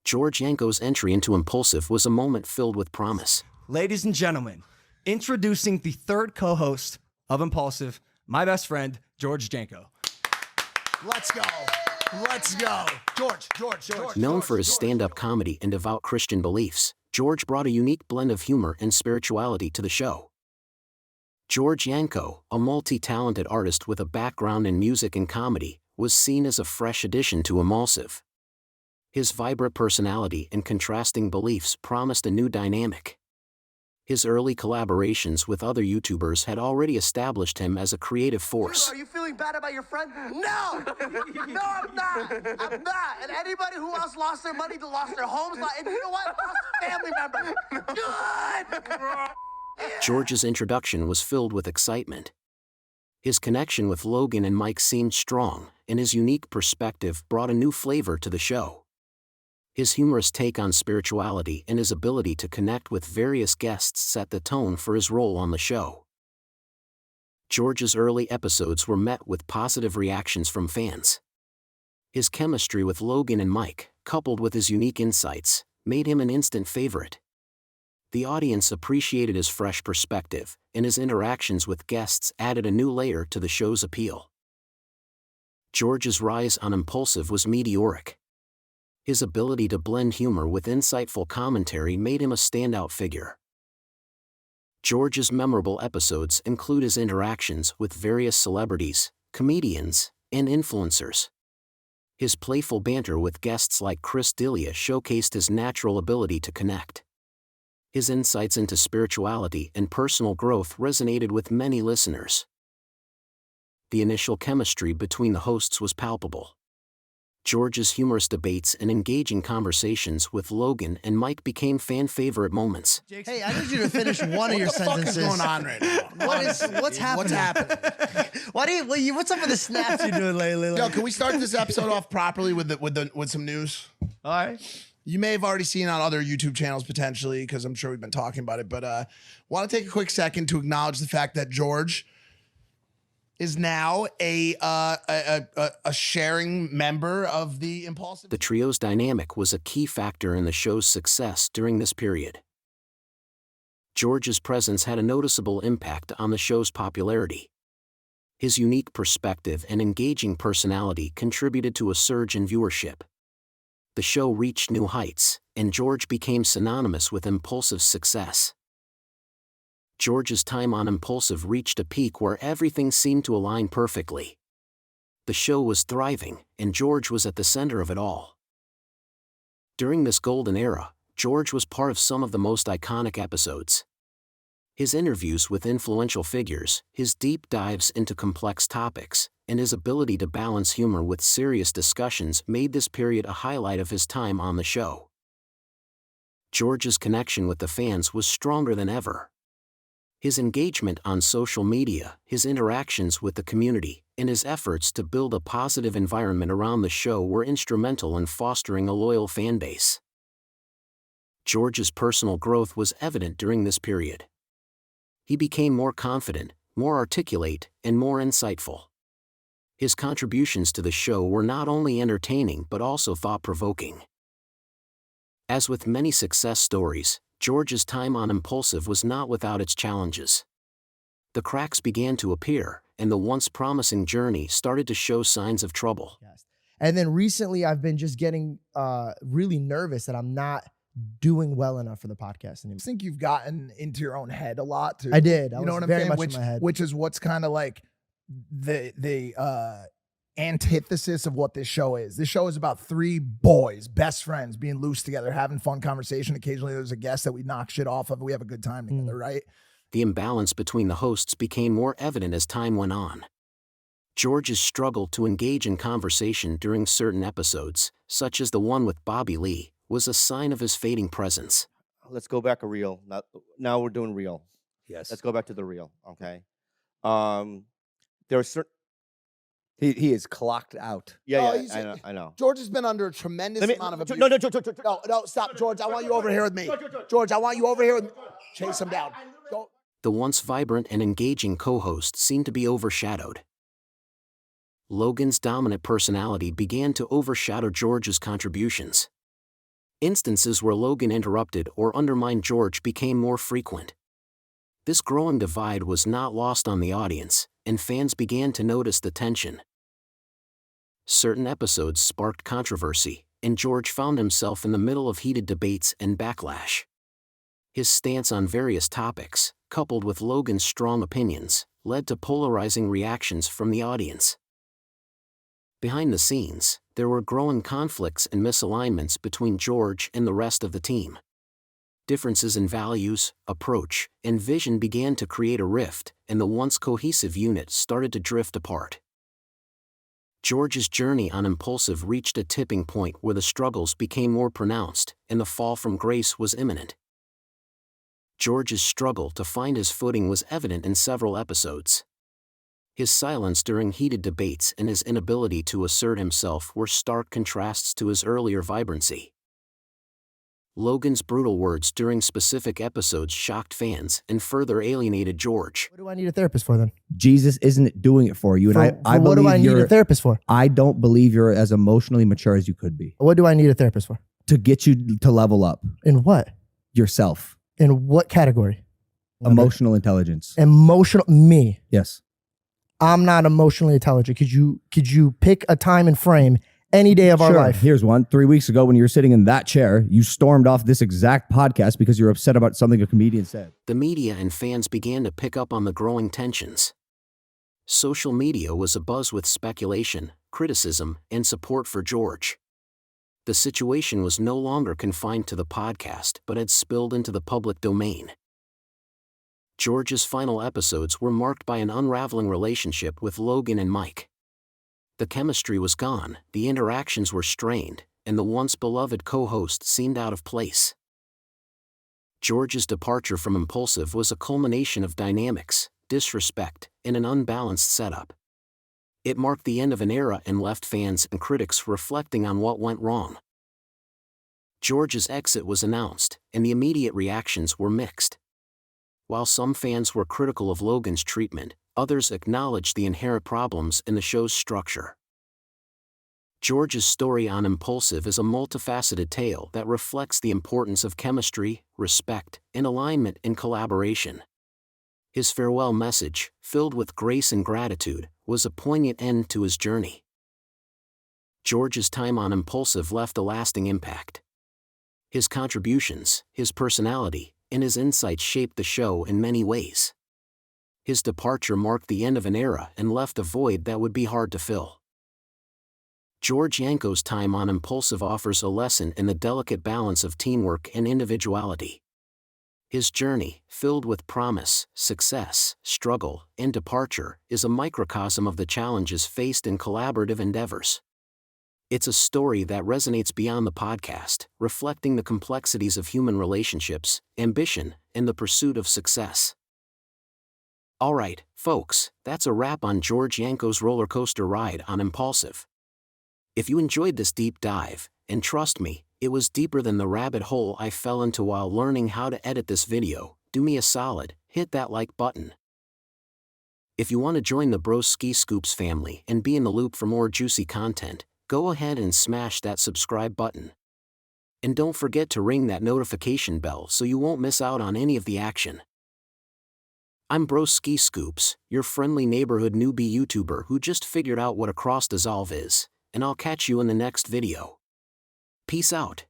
George Janko's entry into Impaulsive was a moment filled with promise. Ladies and gentlemen, introducing the third co-host of Impaulsive, my best friend, George Janko. Let's go. Let's go. George. Known for his stand-up comedy and devout Christian beliefs, George brought a unique blend of humor and spirituality to the show. George Janko, a multi-talented artist with a background in music and comedy, was seen as a fresh addition to Impaulsive. His vibrant personality and contrasting beliefs promised a new dynamic. His early collaborations with other YouTubers had already established him as a creative force. Are you feeling bad about your friend? No! No, I'm not. I'm not. And anybody who else lost their money, lost their homes, and you know what? Lost a family member. Good! George's introduction was filled with excitement. His connection with Logan and Mike seemed strong, and his unique perspective brought a new flavor to the show. His humorous take on spirituality and his ability to connect with various guests set the tone for his role on the show. George's early episodes were met with positive reactions from fans. His chemistry with Logan and Mike, coupled with his unique insights, made him an instant favorite. The audience appreciated his fresh perspective, and his interactions with guests added a new layer to the show's appeal. George's rise on Impaulsive was meteoric. His ability to blend humor with insightful commentary made him a standout figure. George's memorable episodes include his interactions with various celebrities, comedians, and influencers. His playful banter with guests like Chris D'Elia showcased his natural ability to connect. His insights into spirituality and personal growth resonated with many listeners. The initial chemistry between the hosts was palpable. George's humorous debates and engaging conversations with Logan and Mike became fan-favorite moments. Hey, I need you to finish one of your sentences. What the fuck is going on right now? What's happening? What's happening? What's up with the snaps you're doing lately? Yo, can we start this episode off properly with some news? All right. You may have already seen on other YouTube channels potentially, because I'm sure we've been talking about it, but want to take a quick second to acknowledge the fact that George is now a sharing member of the Impaulsive. The trio's dynamic was a key factor in the show's success during this period. George's presence had a noticeable impact on the show's popularity. His unique perspective and engaging personality contributed to a surge in viewership. The show reached new heights, and George became synonymous with Impaulsive's success. George's time on Impaulsive reached a peak where everything seemed to align perfectly. The show was thriving, and George was at the center of it all. During this golden era, George was part of some of the most iconic episodes. His interviews with influential figures, his deep dives into complex topics, and his ability to balance humor with serious discussions made this period a highlight of his time on the show. George's connection with the fans was stronger than ever. His engagement on social media, his interactions with the community, and his efforts to build a positive environment around the show were instrumental in fostering a loyal fan base. George's personal growth was evident during this period. He became more confident, more articulate, and more insightful. His contributions to the show were not only entertaining but also thought-provoking. As with many success stories, George's time on Impaulsive was not without its challenges. The cracks began to appear, and the once promising journey started to show signs of trouble. And then recently, I've been just getting really nervous that I'm not doing well enough for the podcast anymore. I think you've gotten into your own head a lot too. I did. You know what I'm saying? Much in my head. Which is what's kind of like the antithesis of what this show is. This show is about three boys, best friends, being loose together, having fun conversation. Occasionally there's a guest that we knock shit off of. We have a good time together, right? The imbalance between the hosts became more evident as time went on. George's struggle to engage in conversation during certain episodes, such as the one with Bobby Lee, was a sign of his fading presence. Let's go back a reel. Now we're doing real. Yes. Let's go back to the real, okay? There are certain... He is clocked out. Yeah, Oh, yeah, I know. George has been under a tremendous amount of abuse. No, No, stop, George. I want you over here with me. George, I want you over here with me. Chase him down. Go. The once vibrant and engaging co-host seemed to be overshadowed. Logan's dominant personality began to overshadow George's contributions. Instances where Logan interrupted or undermined George became more frequent. This growing divide was not lost on the audience, and fans began to notice the tension. Certain episodes sparked controversy, and George found himself in the middle of heated debates and backlash. His stance on various topics, coupled with Logan's strong opinions, led to polarizing reactions from the audience. Behind the scenes, there were growing conflicts and misalignments between George and the rest of the team. Differences in values, approach, and vision began to create a rift, and the once cohesive unit started to drift apart. George's journey on Impaulsive reached a tipping point where the struggles became more pronounced, and the fall from grace was imminent. George's struggle to find his footing was evident in several episodes. His silence during heated debates and his inability to assert himself were stark contrasts to his earlier vibrancy. Logan's brutal words during specific episodes shocked fans and further alienated George. What do I need a therapist for then? Jesus isn't doing it for you. And I what do believe I need a therapist for? I don't believe you're as emotionally mature as you could be. What do I need a therapist for? To get you to level up In what? yourself. In what category? Emotional intelligence. Emotional. Me. Yes. I'm not emotionally intelligent. Could you pick a time and frame any day of our Sure. life? Here's one. 3 weeks ago, when you were sitting in that chair, you stormed off this exact podcast because you're upset about something a comedian said. The media and fans began to pick up on the growing tensions. Social media was abuzz with speculation, criticism, and support for George. The situation was no longer confined to the podcast but had spilled into the public domain. George's final episodes were marked by an unraveling relationship with Logan and Mike. The chemistry was gone, the interactions were strained, and the once beloved co-host seemed out of place. George's departure from Impaulsive was a culmination of dynamics, disrespect, and an unbalanced setup. It marked the end of an era and left fans and critics reflecting on what went wrong. George's exit was announced, and the immediate reactions were mixed. While some fans were critical of Logan's treatment, others acknowledged the inherent problems in the show's structure. George's story on Impaulsive is a multifaceted tale that reflects the importance of chemistry, respect, and alignment in collaboration. His farewell message, filled with grace and gratitude, was a poignant end to his journey. George's time on Impaulsive left a lasting impact. His contributions, his personality, and his insights shaped the show in many ways. His departure marked the end of an era and left a void that would be hard to fill. George Janko's time on Impaulsive offers a lesson in the delicate balance of teamwork and individuality. His journey, filled with promise, success, struggle, and departure, is a microcosm of the challenges faced in collaborative endeavors. It's a story that resonates beyond the podcast, reflecting the complexities of human relationships, ambition, and the pursuit of success. Alright, folks, that's a wrap on George Janko's roller coaster ride on Impaulsive. If you enjoyed this deep dive, and trust me, it was deeper than the rabbit hole I fell into while learning how to edit this video, do me a solid, hit that like button. If you want to join the Broski Scoops family and be in the loop for more juicy content, go ahead and smash that subscribe button. And don't forget to ring that notification bell so you won't miss out on any of the action. I'm Broski Scoops, your friendly neighborhood newbie YouTuber who just figured out what a cross dissolve is, and I'll catch you in the next video. Peace out.